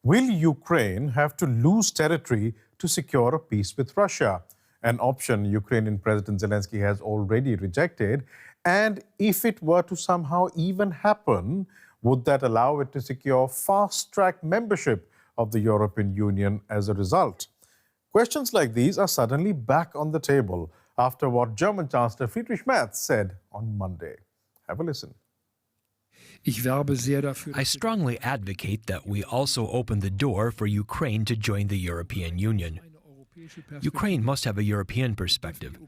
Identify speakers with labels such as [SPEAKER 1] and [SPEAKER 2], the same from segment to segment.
[SPEAKER 1] Will Ukraine have to lose territory to secure a peace with Russia? An option Ukrainian President Zelensky has already rejected. And if it were to somehow even happen, would that allow it to secure fast-track membership of the European Union as a result? Questions like these are suddenly back on the table after what German Chancellor Friedrich Merz said on Monday. Have a listen.
[SPEAKER 2] I strongly advocate that we also open the door for Ukraine to join the European Union. Ukraine must have a European perspective.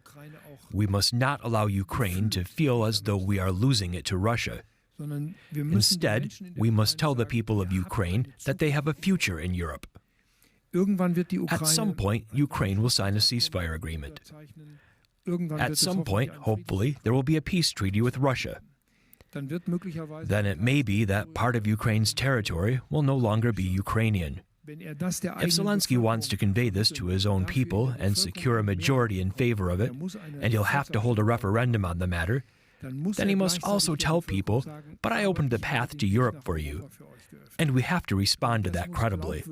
[SPEAKER 2] We must not allow Ukraine to feel as though we are losing it to Russia. Instead, we must tell the people of Ukraine that they have a future in Europe. At some point, Ukraine will sign a ceasefire agreement. At some point, hopefully, there will be a peace treaty with Russia. Then it may be that part of Ukraine's territory will no longer be Ukrainian. If Zelensky wants to convey this to his own people and secure a majority in favor of it, and he'll have to hold a referendum on the matter, then he must also tell people, but I opened the path to Europe for you. And we have to respond to that credibly.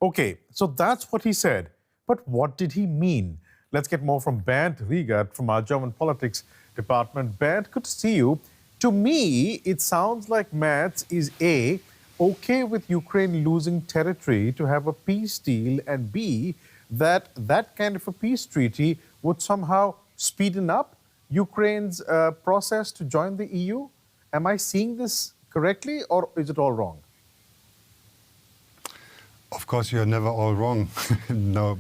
[SPEAKER 1] Okay, so that's what he said. But what did he mean? Let's get more from Bernd Riegert from our German politics department. Bernd, good to see you. To me, it sounds like Merz is A, okay with Ukraine losing territory to have a peace deal, and B, that kind of a peace treaty would somehow speeden up Ukraine's process to join the EU. Am I seeing this correctly, or is it all wrong?
[SPEAKER 3] Of course, you're never all wrong. No,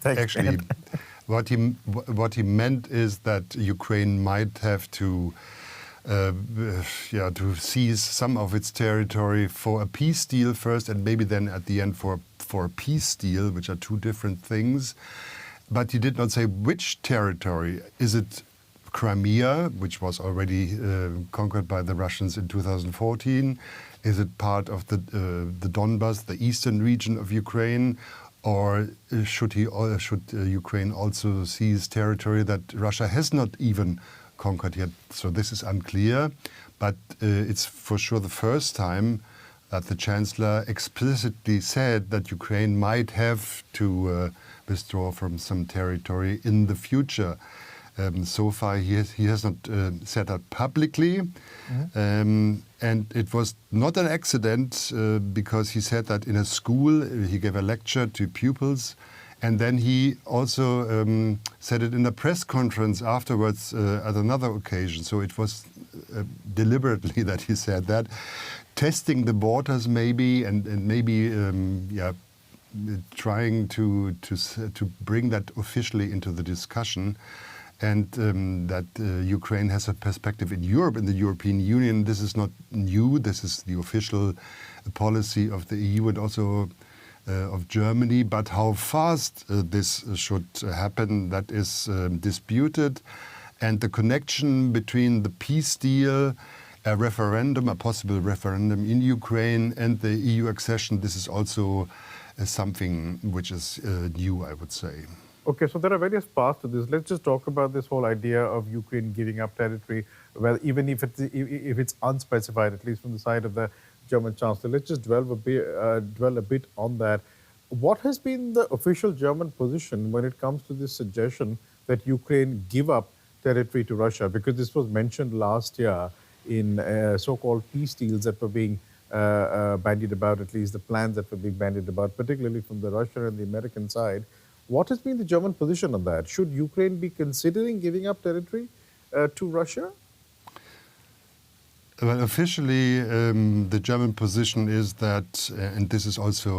[SPEAKER 3] actually, what he meant is that Ukraine might have to seize some of its territory for a peace deal first, and maybe then at the end for a peace deal, which are two different things. But he did not say which territory. Is it Crimea, which was already conquered by the Russians in 2014? Is it part of the Donbas, the eastern region of Ukraine? Or should Ukraine also seize territory that Russia has not even conquered yet? So this is unclear, but it's for sure the first time that the Chancellor explicitly said that Ukraine might have to withdraw from some territory in the future. So far, he has not said that publicly. Mm-hmm. And it was not an accident because he said that in a school. He gave a lecture to pupils. And then he also said it in a press conference afterwards at another occasion. So it was deliberately that he said that, testing the waters maybe, and maybe trying to bring that officially into the discussion. And that Ukraine has a perspective in Europe, in the European Union. This is not new. This is the official policy of the EU and also of Germany. But how fast this should happen, that is disputed. And the connection between the peace deal, a referendum, a possible referendum in Ukraine, and the EU accession, this is also something which is new, I would say.
[SPEAKER 1] Okay, so there are various parts to this. Let's just talk about this whole idea of Ukraine giving up territory, well, even if it's unspecified, at least from the side of the German Chancellor. Let's just dwell a bit on that. What has been the official German position when it comes to this suggestion that Ukraine give up territory to Russia? Because this was mentioned last year in so-called peace deals that were being bandied about, at least the plans that were being bandied about, particularly from the Russian and the American side. What has been the German position on that? Should Ukraine be considering giving up territory to Russia?
[SPEAKER 3] Well, officially, the German position is that, and this is also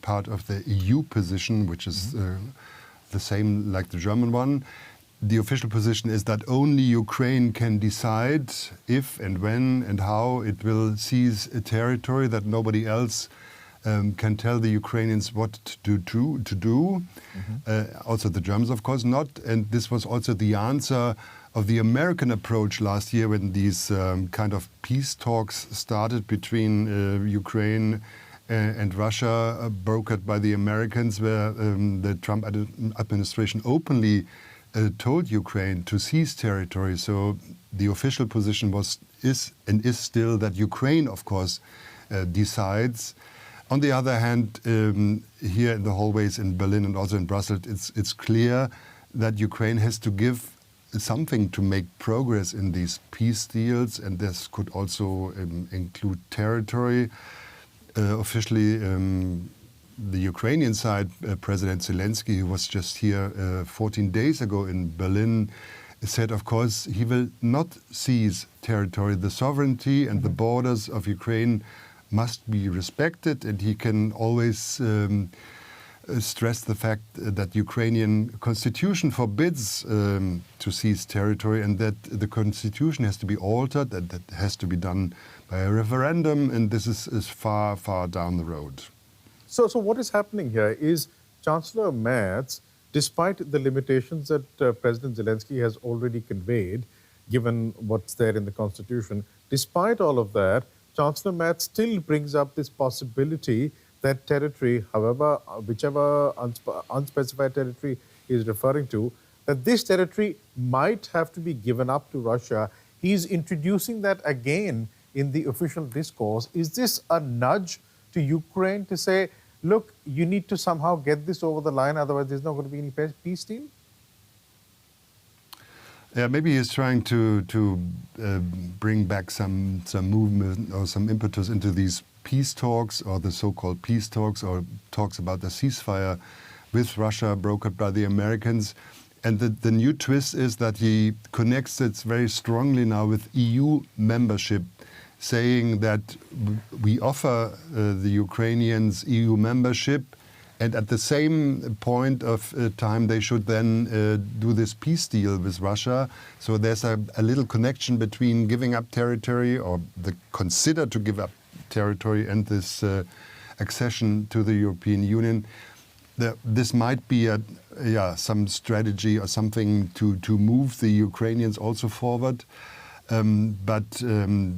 [SPEAKER 3] part of the EU position, which is the same like the German one, the official position is that only Ukraine can decide if and when and how it will seize a territory, that nobody else can tell the Ukrainians what to do. Mm-hmm. Also the Germans, of course, not. And this was also the answer of the American approach last year when these kind of peace talks started between Ukraine and Russia, brokered by the Americans, where the Trump administration openly told Ukraine to seize territory. So the official position is still that Ukraine, of course, decides. On the other hand, here in the hallways in Berlin and also in Brussels, it's clear that Ukraine has to give something to make progress in these peace deals, and this could also include territory. Officially, the Ukrainian side, President Zelensky, who was just here 14 days ago in Berlin, said, of course, he will not seize territory. The sovereignty and the borders of Ukraine must be respected, and he can always stress the fact that Ukrainian constitution forbids to seize territory, and that the constitution has to be altered, and that has to be done by a referendum, and this is far, far down the road.
[SPEAKER 1] So what is happening here is Chancellor Merz, despite the limitations that President Zelensky has already conveyed, given what's there in the constitution, despite all of that, Chancellor Merz still brings up this possibility that territory, however, whichever unspecified territory he is referring to, that this territory might have to be given up to Russia. He's introducing that again in the official discourse. Is this a nudge to Ukraine to say, look, you need to somehow get this over the line, otherwise there's not going to be any peace deal?
[SPEAKER 3] Yeah, maybe he's trying to bring back some movement or some impetus into these peace talks, or the so-called peace talks, or talks about the ceasefire with Russia brokered by the Americans. And the new twist is that he connects it very strongly now with EU membership, saying that we offer the Ukrainians EU membership, and at the same point of time they should then do this peace deal with Russia. So there's a little connection between giving up territory, or the consider to give up territory, and this accession to the European Union. This might be some strategy or something to move the Ukrainians also forward. But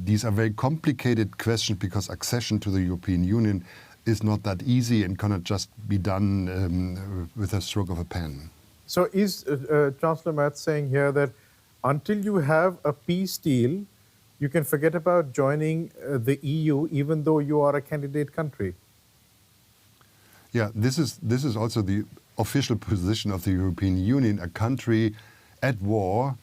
[SPEAKER 3] these are very complicated questions, because accession to the European Union is not that easy and cannot just be done with a stroke of a pen.
[SPEAKER 1] So is Chancellor Merz saying here that until you have a peace deal, you can forget about joining the EU, even though you are a candidate country?
[SPEAKER 3] Yeah, this is also the official position of the European Union. A country at war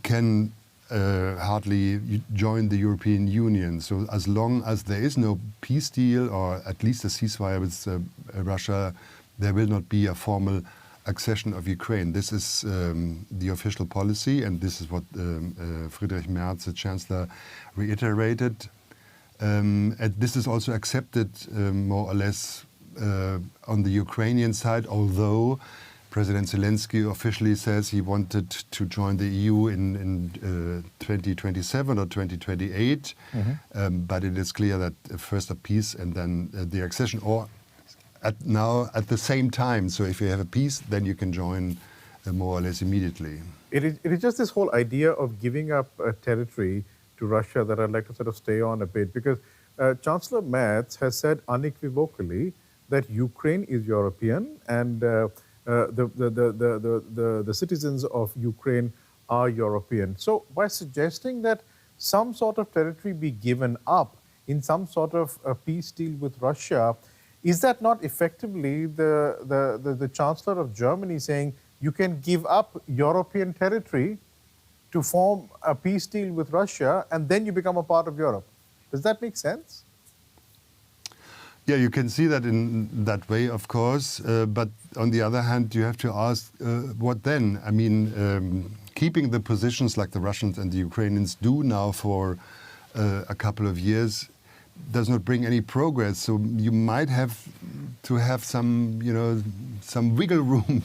[SPEAKER 3] can hardly join the European Union. So as long as there is no peace deal, or at least a ceasefire with Russia, there will not be a formal accession of Ukraine. This is the official policy, and this is what Friedrich Merz, the Chancellor, reiterated. And this is also accepted more or less on the Ukrainian side, although President Zelensky officially says he wanted to join the EU in 2027 or 2028. But it is clear that first a peace and then the accession, or at the same time. So if you have a peace, then you can join more or less immediately.
[SPEAKER 1] It is just this whole idea of giving up territory to Russia that I'd like to sort of stay on a bit, because Chancellor Merz has said unequivocally that Ukraine is European, and the citizens of Ukraine are European. So by suggesting that some sort of territory be given up in some sort of a peace deal with Russia, is that not effectively the Chancellor of Germany saying you can give up European territory to form a peace deal with Russia, and then you become a part of Europe? Does that make sense?
[SPEAKER 3] Yeah, you can see that in that way, of course. But on the other hand, you have to ask, what then? I mean, keeping the positions like the Russians and the Ukrainians do now for a couple of years does not bring any progress. So you might have to have some, some wiggle room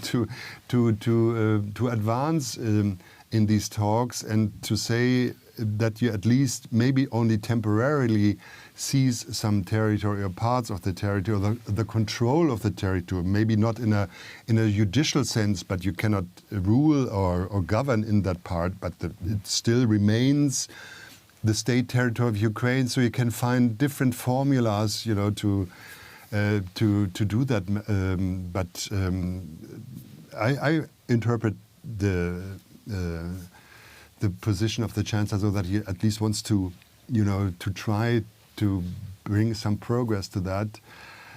[SPEAKER 3] to advance in these talks, and to say that you at least maybe only temporarily seize some territory or parts of the territory, or the control of the territory, maybe not in a judicial sense, but you cannot rule or govern in that part, but it still remains the state territory of Ukraine. So you can find different formulas, to do that. But I interpret the position of the Chancellor so that he at least wants to try to bring some progress to that.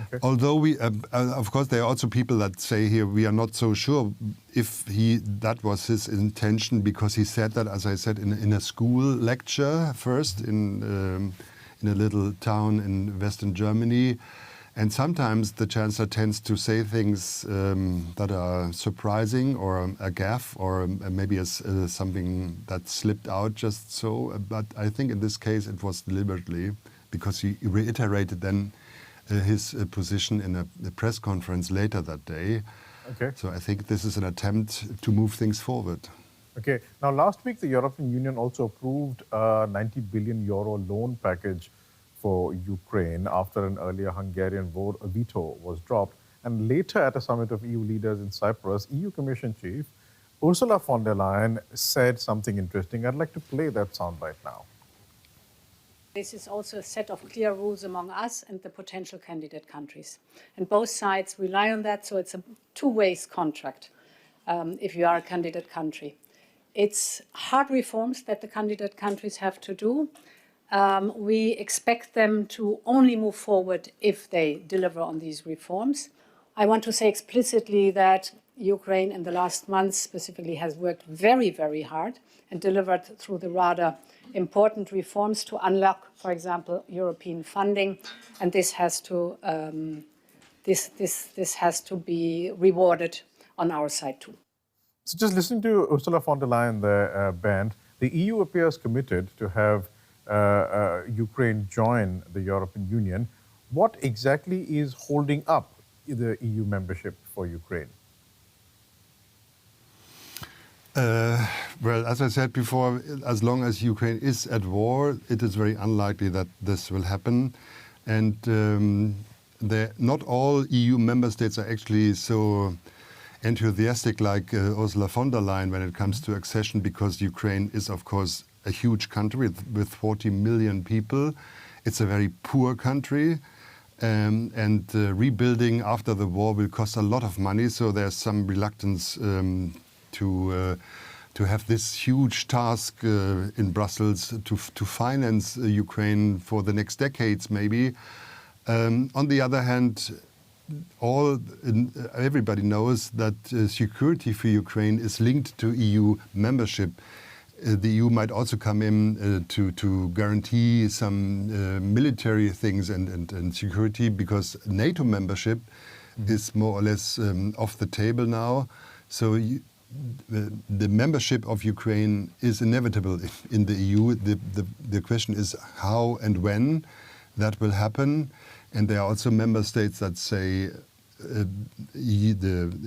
[SPEAKER 1] Okay.
[SPEAKER 3] Although of course, there are also people that say here we are not so sure if that was his intention, because he said that, as I said, in a school lecture first in a little town in Western Germany. And sometimes the Chancellor tends to say things that are surprising, or a gaffe, or maybe something that slipped out just so. But I think in this case it was deliberately, because he reiterated then his position in a press conference later that day.
[SPEAKER 1] Okay.
[SPEAKER 3] So I think this is an attempt to move things forward.
[SPEAKER 1] Okay. Now, last week, the European Union also approved a 90 billion euro loan package for Ukraine after an earlier Hungarian veto was dropped. And later, at a summit of EU leaders in Cyprus, EU Commission Chief Ursula von der Leyen said something interesting. I'd like to play that soundbite now.
[SPEAKER 4] This is also a set of clear rules among us and the potential candidate countries. And both sides rely on that, so it's a two-way contract if you are a candidate country. It's hard reforms that the candidate countries have to do. We expect them to only move forward if they deliver on these reforms. I want to say explicitly that Ukraine in the last months specifically has worked very, very hard and delivered through the rather important reforms to unlock, for example, European funding, and this has to be rewarded on our side too.
[SPEAKER 1] So just listening to Ursula von der Leyen there, Bernd, the EU appears committed to have Ukraine join the European Union. What exactly is holding up the EU membership for Ukraine?
[SPEAKER 3] Well, as I said before, as long as Ukraine is at war, it is very unlikely that this will happen. And not all EU member states are actually so enthusiastic like Ursula von der Leyen when it comes to accession, because Ukraine is, of course, a huge country with 40 million people. It's a very poor country. And rebuilding after the war will cost a lot of money. So there's some reluctance to have this huge task in Brussels to finance Ukraine for the next decades, maybe. On the other hand, everybody knows that security for Ukraine is linked to EU membership. The EU might also come in to guarantee some military things and security, because NATO membership is more or less off the table now. So the membership of Ukraine is inevitable in the EU. The question is how and when that will happen. And there are also member states that say the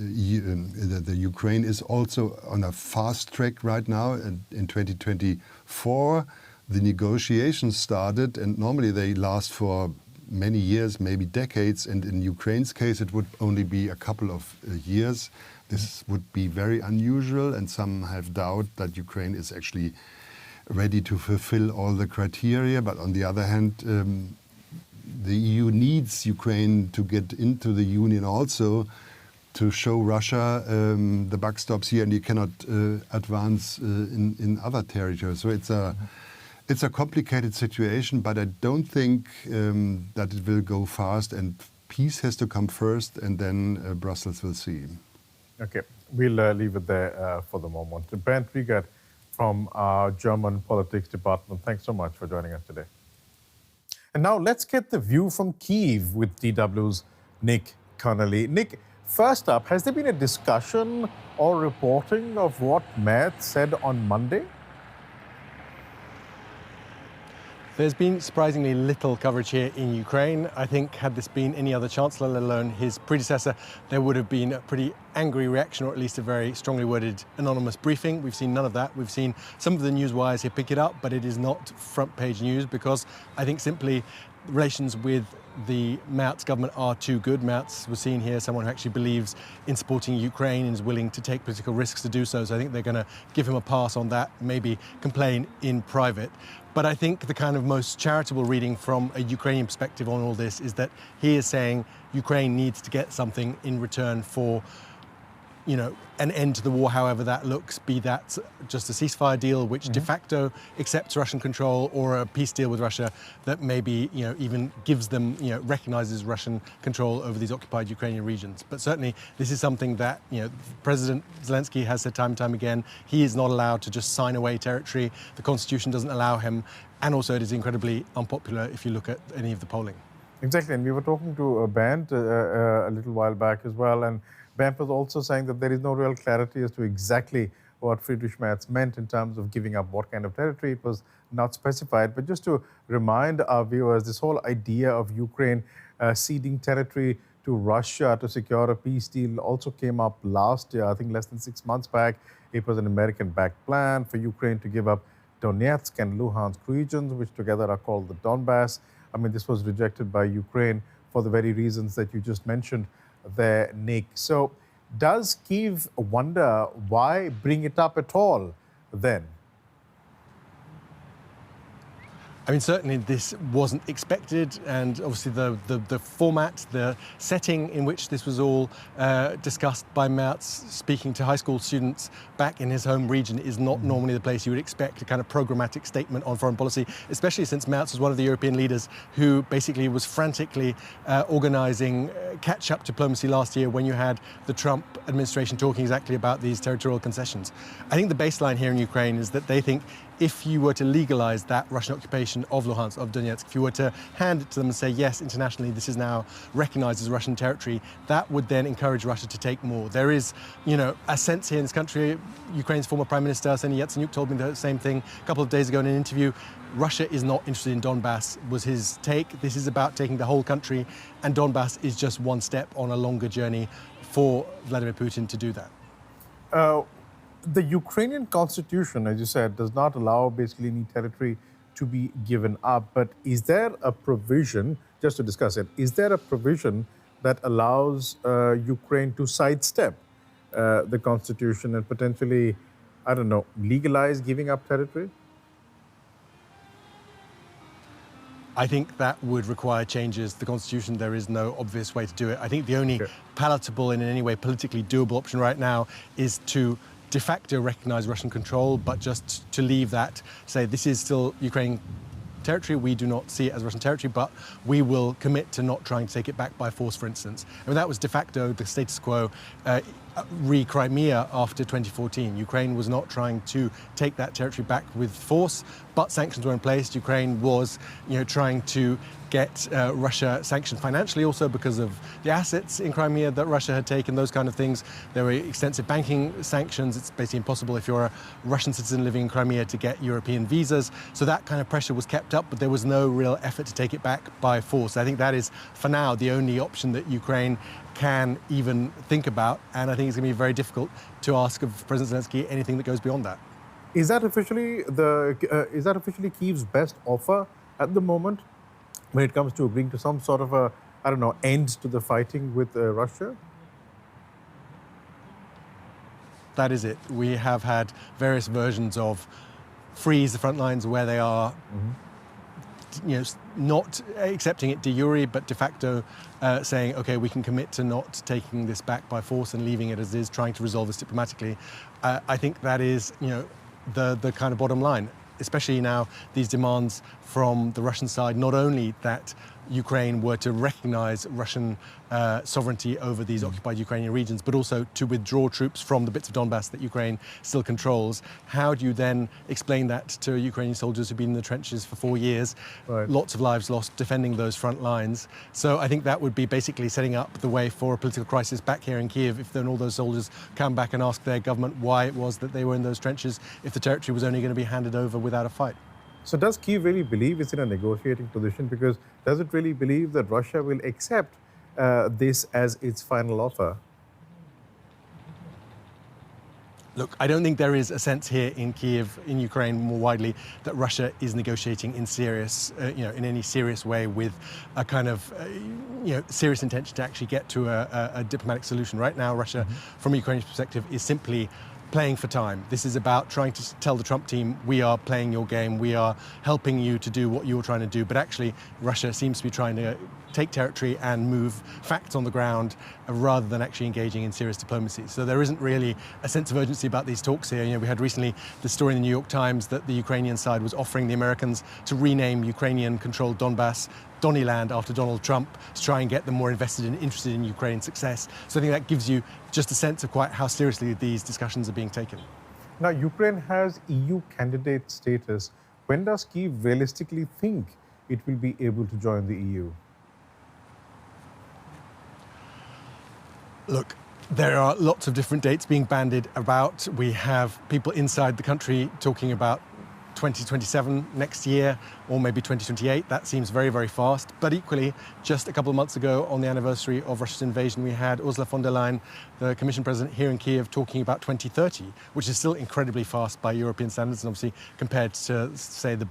[SPEAKER 3] Ukraine is also on a fast track right now. In 2024, the negotiations started, and normally they last for many years, maybe decades. And in Ukraine's case, it would only be a couple of years. This would be very unusual, and some have doubt that Ukraine is actually ready to fulfill all the criteria. But on the other hand, the EU needs Ukraine to get into the Union also, to show Russia the buck stops here, and you cannot advance in other territories. So it's a complicated situation, but I don't think that it will go fast, and peace has to come first, and then Brussels will see.
[SPEAKER 1] Okay, we'll leave it there for the moment. Bernd Wiegert from our German politics department, thanks so much for joining us today. And now let's get the view from Kyiv with DW's Nick Connolly. Nick, first up, has there been a discussion or reporting of what Merz said on Monday?
[SPEAKER 5] There's been surprisingly little coverage here in Ukraine. I think had this been any other chancellor, let alone his predecessor, there would have been a pretty angry reaction, or at least a very strongly worded anonymous briefing. We've seen none of that. We've seen some of the news wires here pick it up, but it is not front page news, because I think simply relations with the Merz government are too good. Merz was seen here, someone who actually believes in supporting Ukraine and is willing to take political risks to do so. So I think they're going to give him a pass on that, maybe complain in private. But I think the kind of most charitable reading from a Ukrainian perspective on all this is that he is saying Ukraine needs to get something in return for an end to the war, however that looks, be that just a ceasefire deal which de facto accepts Russian control, or a peace deal with Russia that maybe even gives them, recognizes Russian control over these occupied Ukrainian regions. But certainly this is something that President Zelensky has said time and time again. He is not allowed to just sign away territory. The constitution doesn't allow him, and also it is incredibly unpopular if you look at any of the polling.
[SPEAKER 1] Exactly, and we were talking to Bent a little while back as well, and Bent was also saying that there is no real clarity as to exactly what Friedrich Merz meant in terms of giving up what kind of territory. It was not specified. But just to remind our viewers, this whole idea of Ukraine ceding territory to Russia to secure a peace deal also came up last year, I think less than 6 months back. It was an American-backed plan for Ukraine to give up Donetsk and Luhansk regions, which together are called the Donbass. I mean, this was rejected by Ukraine for the very reasons that you just mentioned there, Nick. So does Kyiv wonder why bring it up at all then?
[SPEAKER 5] I mean, certainly this wasn't expected, and obviously the format, the setting in which this was all discussed by Merz speaking to high school students back in his home region is not normally the place you would expect a kind of programmatic statement on foreign policy, especially since Merz was one of the European leaders who basically was frantically organizing catch-up diplomacy last year when you had the Trump administration talking exactly about these territorial concessions. I think the baseline here in Ukraine is that they think if you were to legalize that Russian occupation of Luhansk, of Donetsk, if you were to hand it to them and say, yes, internationally, this is now recognized as Russian territory, that would then encourage Russia to take more. There is, a sense here in this country. Ukraine's former Prime Minister, Arseniy Yatsenyuk, told me the same thing a couple of days ago in an interview. Russia is not interested in Donbass, was his take. This is about taking the whole country, and Donbass is just one step on a longer journey for Vladimir Putin to do that.
[SPEAKER 1] The Ukrainian constitution, as you said, does not allow basically any territory to be given up. But is there a provision, just to discuss it, is there a provision that allows Ukraine to sidestep the constitution and potentially, I don't know, legalize giving up territory?
[SPEAKER 5] I think that would require changes to the constitution. There is no obvious way to do it. I think the only palatable and in any way politically doable option right now is to de facto recognize Russian control, but just to leave that, say this is still Ukrainian territory. We do not see it as Russian territory, but we will commit to not trying to take it back by force, for instance. I mean, that was de facto the status quo re-Crimea after 2014. Ukraine was not trying to take that territory back with force, but sanctions were in place. Ukraine was, trying to get Russia sanctioned financially, also because of the assets in Crimea that Russia had taken, those kind of things. There were extensive banking sanctions. It's basically impossible if you're a Russian citizen living in Crimea to get European visas. So that kind of pressure was kept up, but there was no real effort to take it back by force. I think that is, for now, the only option that Ukraine can even think about, and I think it's going to be very difficult to ask of President Zelensky anything that goes beyond that.
[SPEAKER 1] Is that officially Kyiv's best offer at the moment when it comes to agreeing to some sort of a, end to the fighting with Russia?
[SPEAKER 5] That is it. We have had various versions of freeze the front lines where they are, not accepting it de jure, but de facto saying, okay, we can commit to not taking this back by force and leaving it as is, trying to resolve this diplomatically. I think that is, the kind of bottom line, especially now these demands from the Russian side, not only that Ukraine were to recognize Russian sovereignty over these occupied Ukrainian regions, but also to withdraw troops from the bits of Donbass that Ukraine still controls. How do you then explain that to Ukrainian soldiers who've been in the trenches for 4 years, lots of lives lost defending those front lines? So I think that would be basically setting up the way for a political crisis back here in Kyiv if then all those soldiers come back and ask their government why it was that they were in those trenches if the territory was only going to be handed over without a fight.
[SPEAKER 1] So does Kyiv really believe it's in a negotiating position? Because does it really believe that Russia will accept this as its final offer?
[SPEAKER 5] Look, I don't think there is a sense here in Kyiv, in Ukraine more widely, that Russia is negotiating in in any serious way with a kind of, serious intention to actually get to a diplomatic solution. Right now, Russia, from a Ukrainian perspective, is simply playing for time. This is about trying to tell the Trump team, we are playing your game, we are helping you to do what you're trying to do. But actually, Russia seems to be trying to take territory and move facts on the ground rather than actually engaging in serious diplomacy. So there isn't really a sense of urgency about these talks here. You know, we had recently the story in the New York Times that the Ukrainian side was offering the Americans to rename Ukrainian-controlled Donbass Donnyland after Donald Trump to try and get them more invested and interested in Ukraine's success. So I think that gives you just a sense of quite how seriously these discussions are being taken.
[SPEAKER 1] Now, Ukraine has EU candidate status. When does Kyiv realistically think it will be able to join the EU?
[SPEAKER 5] Look, there are lots of different dates being bandied about. We have people inside the country talking about 2027 next year, or maybe 2028. That seems very, very fast. But equally, just a couple of months ago, on the anniversary of Russia's invasion, we had Ursula von der Leyen, the Commission President here in Kyiv, talking about 2030, which is still incredibly fast by European standards, and obviously compared to, say, the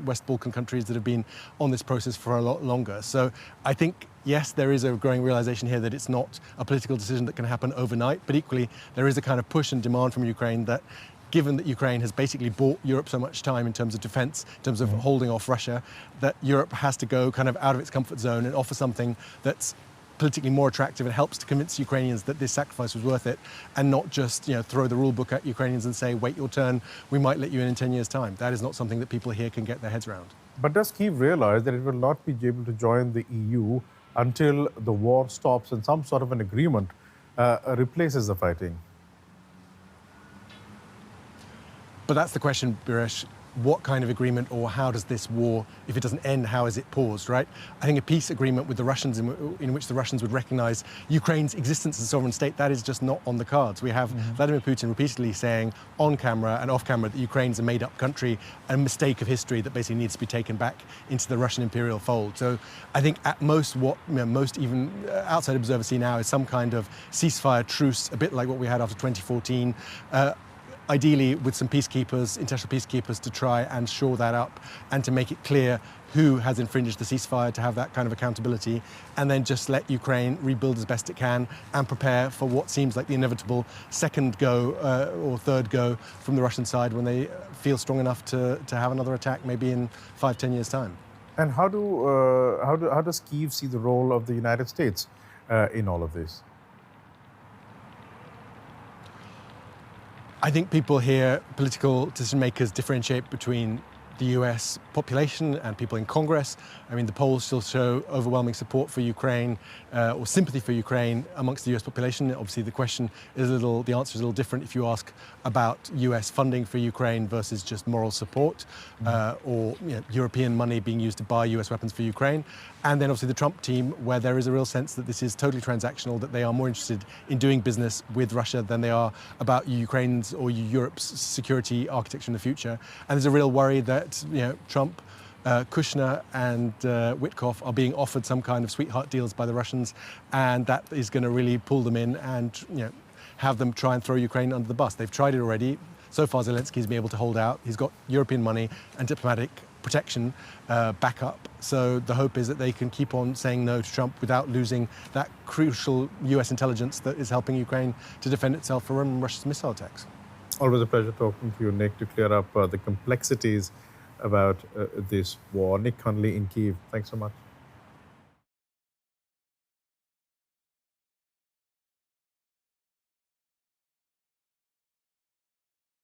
[SPEAKER 5] West Balkan countries that have been on this process for a lot longer. So I think, yes, there is a growing realization here that it's not a political decision that can happen overnight, but equally, there is a kind of push and demand from Ukraine that, given that Ukraine has basically bought Europe so much time in terms of defense, in terms of holding off Russia, that Europe has to go kind of out of its comfort zone and offer something that's politically more attractive and helps to convince Ukrainians that this sacrifice was worth it, and not just, you know, throw the rule book at Ukrainians and say, wait your turn, we might let you in 10 years' time. That is not something that people here can get their heads around.
[SPEAKER 1] But does Kyiv realize that it will not be able to join the EU until the war stops and some sort of an agreement replaces the fighting?
[SPEAKER 5] But that's the question, Biresh. What kind of agreement, or how does this war, if it doesn't end, how is it paused, right? I think a peace agreement with the Russians in which the Russians would recognize Ukraine's existence as a sovereign state, that is just not on the cards. We have Vladimir Putin repeatedly saying on camera and off camera that Ukraine's a made-up country, a mistake of history that basically needs to be taken back into the Russian imperial fold. So I think at most what most even outside observers see now is some kind of ceasefire truce, a bit like what we had after 2014, ideally with some peacekeepers, international peacekeepers, to try and shore that up and to make it clear who has infringed the ceasefire, to have that kind of accountability, and then just let Ukraine rebuild as best it can and prepare for what seems like the inevitable second go or third go from the Russian side when they feel strong enough to have another attack maybe in 5-10 years' time.
[SPEAKER 1] And how does Kyiv see the role of the United States in all of this?
[SPEAKER 5] I think people here, political decision makers, differentiate between the US population and people in Congress. I mean, the polls still show overwhelming support for Ukraine or sympathy for Ukraine amongst the US population. Obviously, the answer is a little different if you ask about US funding for Ukraine versus just moral support or European money being used to buy US weapons for Ukraine. And then obviously the Trump team, where there is a real sense that this is totally transactional, that they are more interested in doing business with Russia than they are about Ukraine's or Europe's security architecture in the future. And there's a real worry that Trump, Kushner and Witkoff are being offered some kind of sweetheart deals by the Russians, and that is going to really pull them in and have them try and throw Ukraine under the bus. They've tried it already. So far, Zelensky's been able to hold out. He's got European money and diplomatic protection backup. So the hope is that they can keep on saying no to Trump without losing that crucial US intelligence that is helping Ukraine to defend itself from Russia's missile attacks.
[SPEAKER 1] Always a pleasure talking to you, Nick, to clear up the complexities about this war. Nick Connolly in Kyiv, thanks so much.